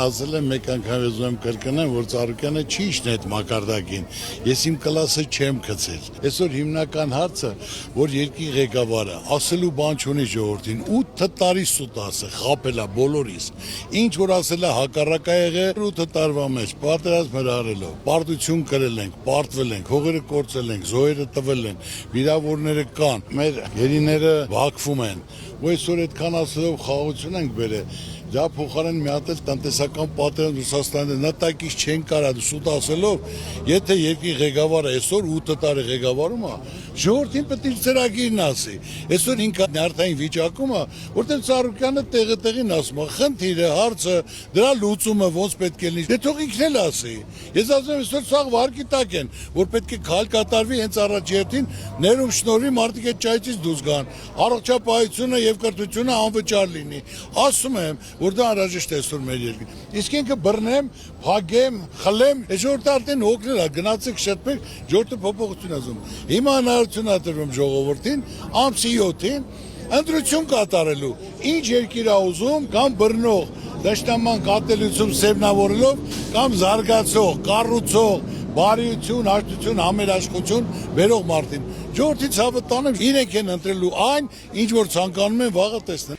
ասել եմ մեկ անգամ եզում կրկնեմ, որ Ծառուկյանը չի իշն այդ մակարդակին։ Ես իմ կլասը չեմ գցել։ Այսօր հիմնական հարցը, որ երկրի ղեկավարը ասելու բան չունի ժողովրդին, 8 տարի սուտ ասը, խապելա բոլորիս։ Ինչ որ ասել է հակառակ ա եղել 8 տարվա մեջ, պատերազմ հրահրելով, պարտություն կրել ենք, պարտվել ենք, հողերը կորցրել ենք, զոհերը տվել են, վիրավորները կան, մեր գերիները վակվում են, ու այսօր այդքան ասելով խաղաղություն ենք բերել, դա փոխարեն մի հատ էլ տնտեսական պատերազմ Ռուսաստանի նատակից չեն կարա սուտ ասելով, եթե երկրի ղեկավարը այսօր 8 տարի ղեկավարում է, ժողովրդին պետք է ծրագիրն ասի, այսօր ինքը նյարդային վիճակում է, որտեղ Ծառուկյանը տեղին ասում է, խնդիրը, հարցը, դրա լուծումը ոնց պետք է լինի, դե թող ինքն էլ ասի։ Ես ասում եմ, այսօր սաղ վարկի տակ են, որ պետք է քայլ կատարվի հենց առաջերտին, ներում շնորհի մարդիկ այդ ճայթից դուրս գան, առողջապահությունը եւ կրթությունը անվճար լինի։ Ասում եմ, որ դա անհրաժեշտ է այսօր մեր երկրին։ Իսկ ինքը բռնեմ, փագեմ, խլեմ, ժողովուրդը արդեն հոգնել է, գնացեք շտպեք, ժողովուրդը փոփոխություն ասում։ Հիմա հնարավորություն ա տրվում ժողովրդին, ամսի 7-ին ընտրություն կատարելու։ Ինչ երկիր ա ուզում, կամ բռնող, դաշնաման կատելություն սևնավորելով, կամ զարգացող, կառուցող, բարիություն, հաշտություն, համերաշխություն բերող մարդին։ Ժողովրդի ցավը տանեմ, իրենք են ընտրելու այն, ինչ որ ցանկանում են վաղը տեսնեն։